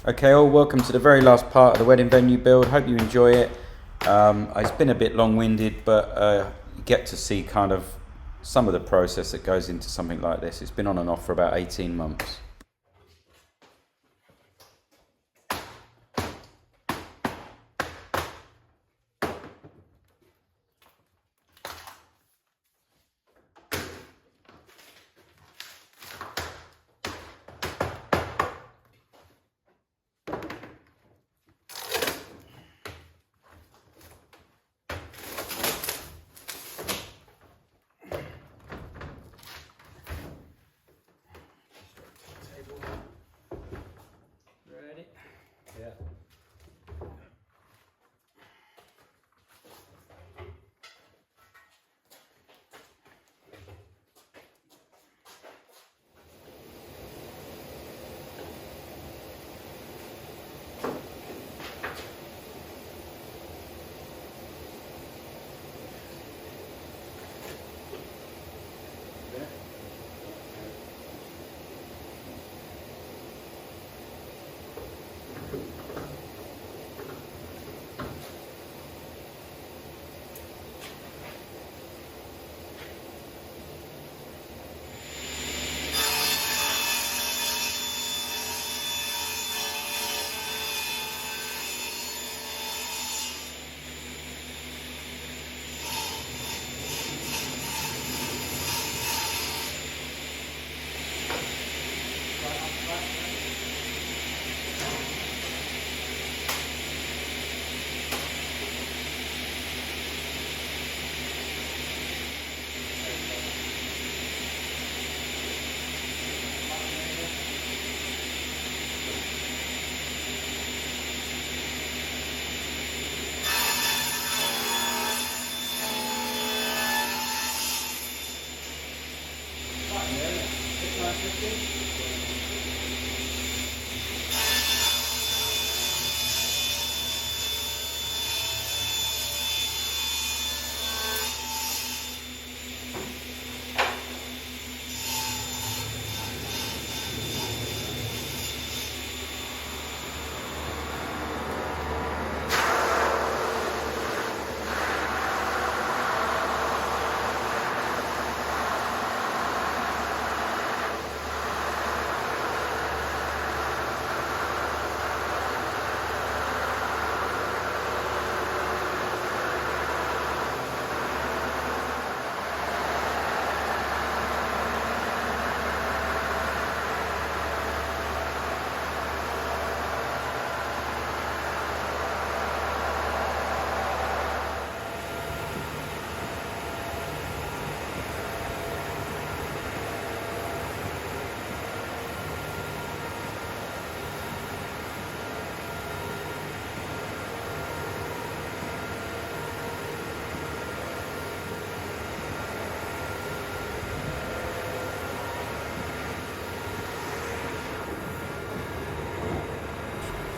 Okay, all welcome to the very last part of the wedding venue build. Hope you enjoy it. It's been a bit long-winded, but you get to see kind of some of the process that goes into something like this. It's been on and off for about 18 months. Ready? Yeah.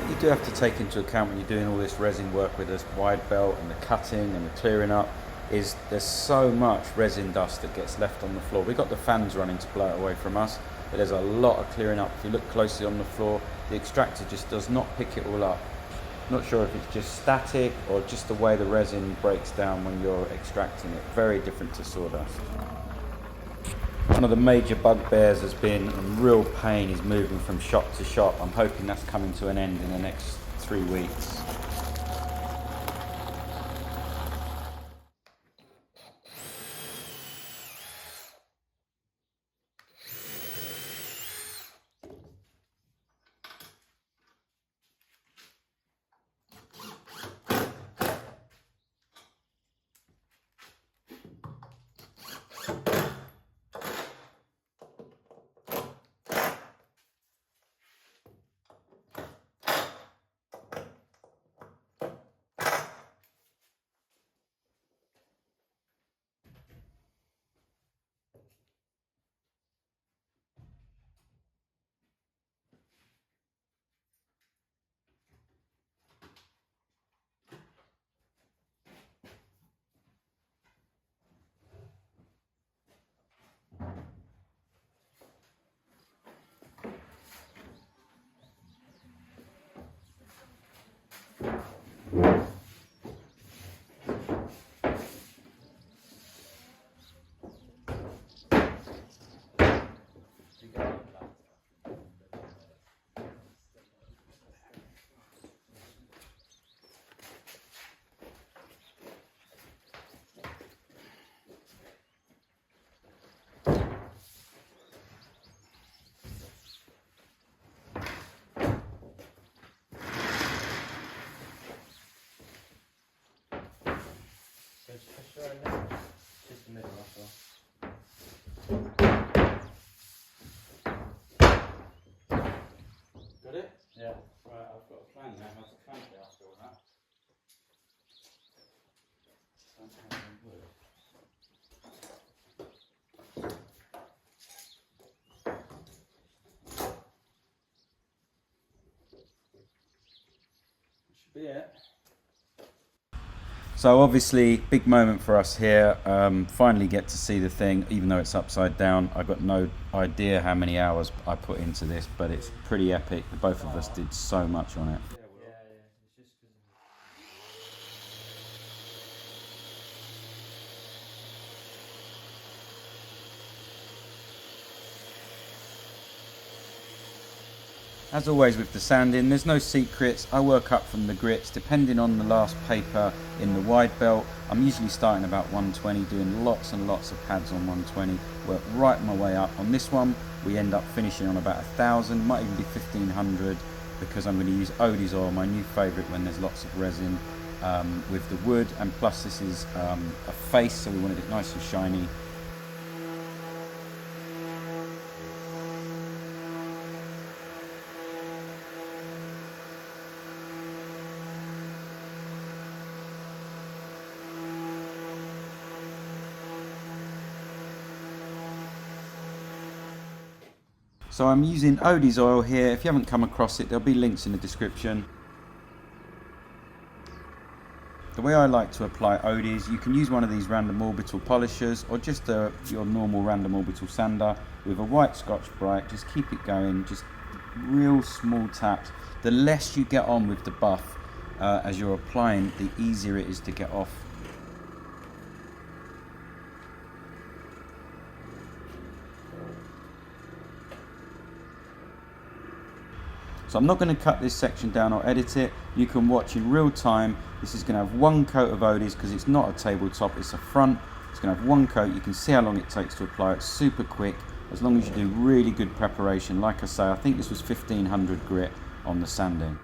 You do have to take into account when you're doing all this resin work with this wide belt and the cutting and the clearing up is there's so much resin dust that gets left on the floor. We've got the fans running to blow it away from us, but there's a lot of clearing up. If you look closely on the floor, the extractor just does not pick it all up. Not sure if it's just static or just the way the resin breaks down when you're extracting it. Very different to sawdust. One of the major bugbears has been, and real pain, is moving from shop to shop. I'm hoping that's coming to an end in the next 3 weeks. pressure in there? Just the middle, that's all. Got it? Yeah. Right, I've got a plan now how to clamp it after all that. Don't have any wood. That should be it. So obviously, big moment for us here. Finally get to see the thing, even though it's upside down. I've got no idea how many hours I put into this, but it's pretty epic. Both of us did so much on it. As always with the sanding, there's no secrets. I work up from the grits depending on the last paper in the wide belt. I'm usually starting about 120, doing lots and lots of pads on 120, work right my way up. On this one, we end up finishing on about 1,000, might even be 1,500, because I'm going to use Odie's oil, my new favourite when there's lots of resin, with the wood, and plus this is a face, so we wanted it nice and shiny. So I'm using Odie's oil here. If you haven't come across it, there'll be links in the description. The way I like to apply Odie's, you can use one of these random orbital polishers or just your normal random orbital sander with a white Scotch-Brite. Just keep it going, just real small taps. The less you get on with the buff as you're applying, the easier it is to get off. So I'm not going to cut this section down or edit it. You can watch in real time. This is going to have one coat of Odie's because it's not a tabletop, it's a front. It's going to have one coat. You can see how long it takes to apply. It's super quick as long as you do really good preparation. Like I say, I think this was 1,500 grit on the sanding.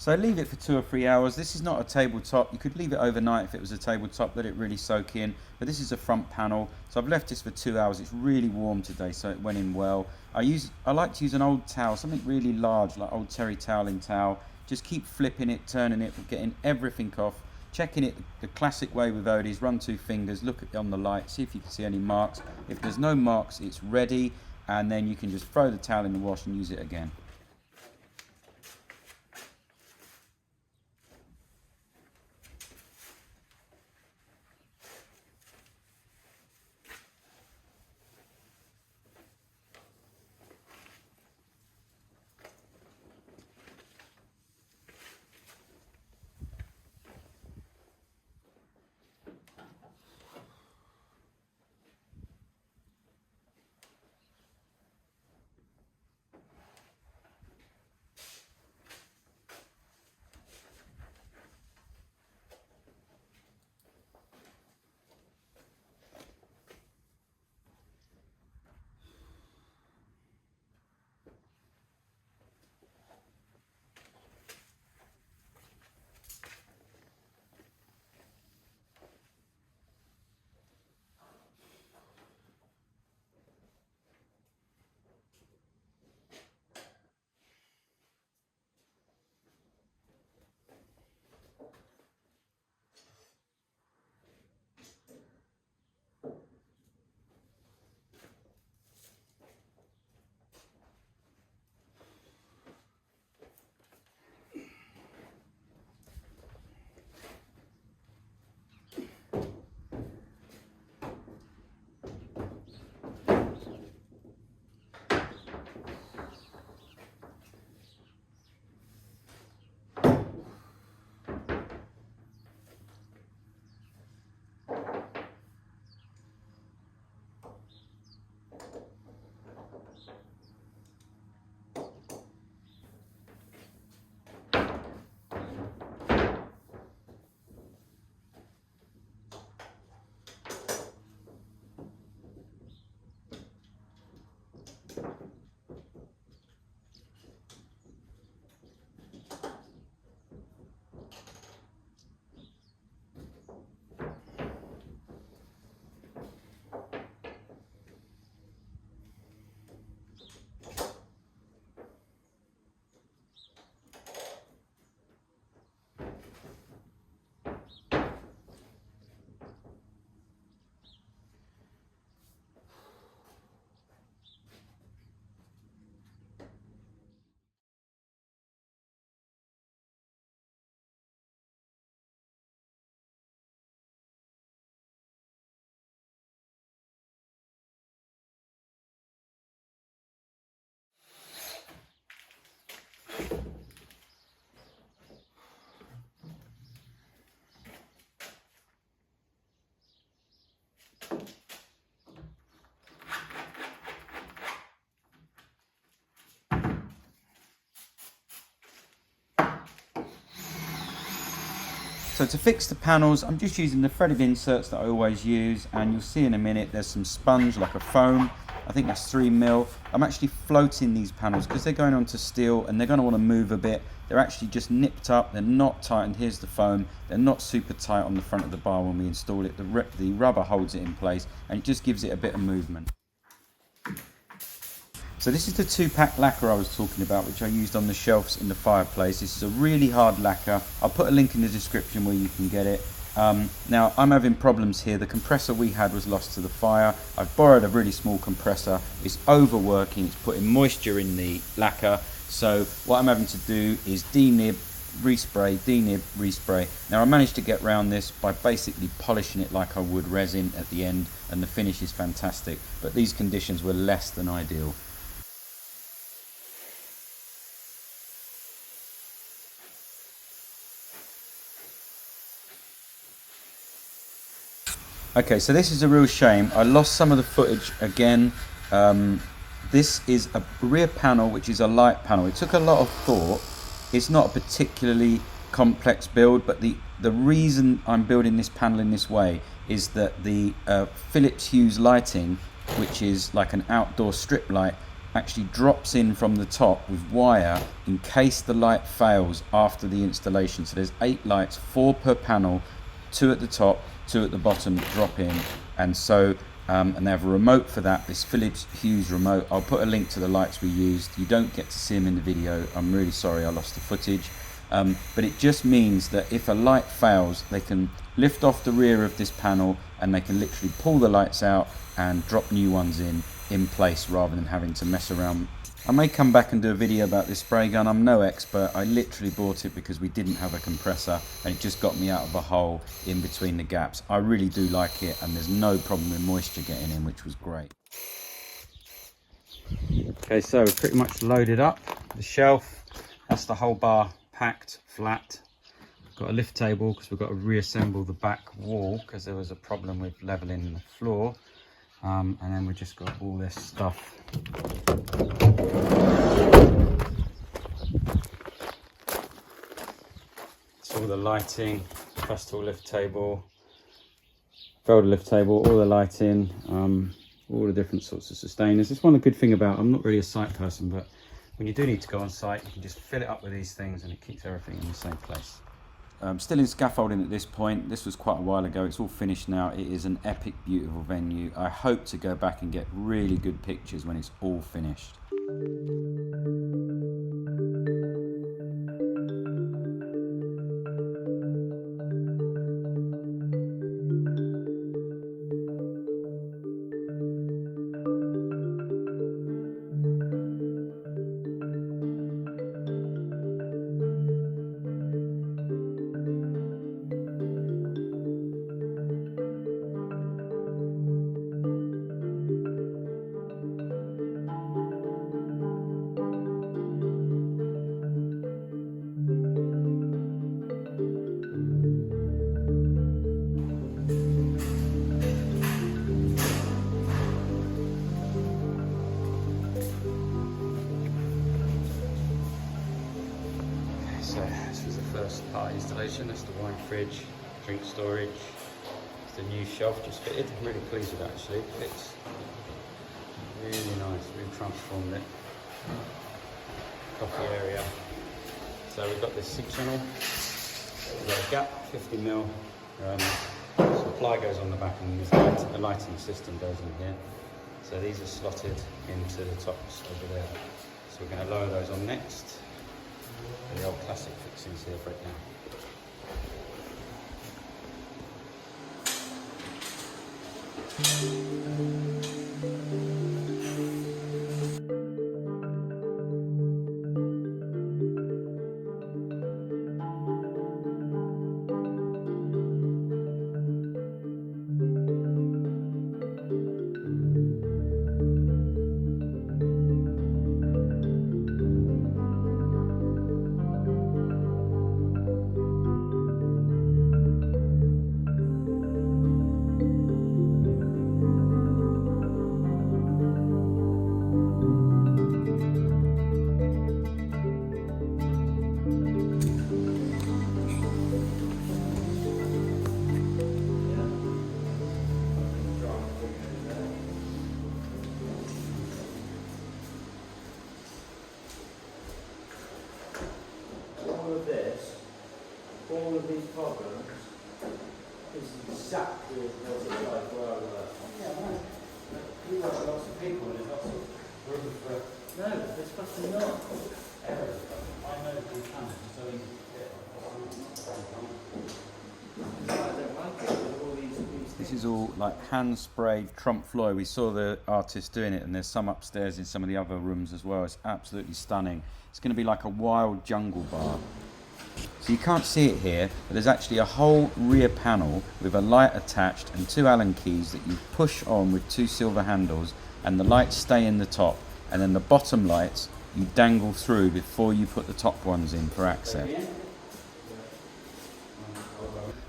So leave it for 2 or 3 hours. This is not a tabletop. You could leave it overnight if it was a tabletop, let it really soak in. But this is a front panel. So I've left this for 2 hours. It's really warm today, so it went in well. I like to use an old towel, something really large, like old terry toweling towel. Just keep flipping it, turning it, getting everything off. Checking it the classic way with Odie's, run 2 fingers, look at it on the light, see if you can see any marks. If there's no marks, it's ready, and then you can just throw the towel in the wash and use it again. So to fix the panels, I'm just using the threaded inserts that I always use, and you'll see in a minute there's some sponge, like a foam. I think that's 3mm. I'm actually floating these panels because they're going onto steel and they're going to want to move a bit. They're actually just nipped up, they're not tightened. Here's the foam. They're not super tight on the front of the bar when we install it. The rubber holds it in place and it just gives it a bit of movement. So this is the 2-pack lacquer I was talking about, which I used on the shelves in the fireplace. This is a really hard lacquer. I'll put a link in the description where you can get it. Now I'm having problems here. The compressor we had was lost to the fire. I've borrowed a really small compressor. It's overworking, it's putting moisture in the lacquer. So what I'm having to do is denib, respray, denib, respray. Now I managed to get around this by basically polishing it like I would resin at the end, and the finish is fantastic. But these conditions were less than ideal. Okay, so this is a real shame. I lost some of the footage again. This is a rear panel, which is a light panel. It took a lot of thought. It's not a particularly complex build, but the reason I'm building this panel in this way is that the Philips Hue lighting, which is like an outdoor strip light, actually drops in from the top with wire in case the light fails after the installation. So there's 8 lights, 4 per panel, 2 at the top, 2 at the bottom, drop in. And so and they have a remote for that, this Philips Hue remote. I'll put a link to the lights we used. You don't get to see them in the video. I'm really sorry I lost the footage. But it just means that if a light fails, they can lift off the rear of this panel and they can literally pull the lights out and drop new ones in place rather than having to mess around. I may come back and do a video about this spray gun. I'm no expert. I literally bought it because we didn't have a compressor and it just got me out of a hole in between the gaps. I really do like it, and there's no problem with moisture getting in, which was great. Okay, so we're pretty much loaded up the shelf. That's the whole bar packed flat. Got a lift table because we've got to reassemble the back wall because there was a problem with leveling the floor. And then we just got all this stuff. It's all the lighting, Festool lift table, Felder lift table, all the lighting, all the different sorts of sustainers. That's one good thing about, I'm not really a site person, but when you do need to go on site, you can just fill it up with these things and it keeps everything in the same place. Still in scaffolding at this point. This was quite a while ago. It's all finished now. It is an epic, beautiful venue. I hope to go back and get really good pictures when it's all finished. So this was the first part installation. That's the wine fridge, drink storage. It's the new shelf just fitted. I'm really pleased with it actually. It fits really nice. Really transformed it. Coffee area. So we've got this sink channel. We've got a gap, 50mm. Supply goes on the back, and the lighting system goes in here. So these are slotted into the tops over there. So we're going to lower those on next. The old classic fixings here break down. All of these problems is exactly what it's like where I work. Yeah, right. You work with lots of people and there's lots of room for... No, there's fucking not. Errors. I know who can, so easy to get. I don't like it with all these This is all like hand sprayed Trump Floyd. We saw the artist doing it, and there's some upstairs in some of the other rooms as well. It's absolutely stunning. It's going to be like a wild jungle bar. So you can't see it here, but there's actually a whole rear panel with a light attached and 2 Allen keys that you push on with 2 silver handles, and the lights stay in the top, and then the bottom lights you dangle through before you put the top ones in for access.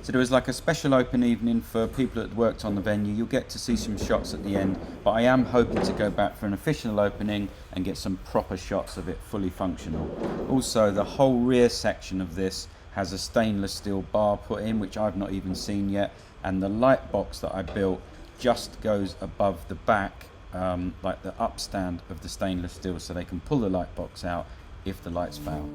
So there was like a special open evening for people that worked on the venue. You'll get to see some shots at the end, but I am hoping to go back for an official opening and get some proper shots of it fully functional. Also, the whole rear section of this has a stainless steel bar put in, which I've not even seen yet, and the light box that I built just goes above the back like the upstand of the stainless steel so they can pull the light box out if the lights fail.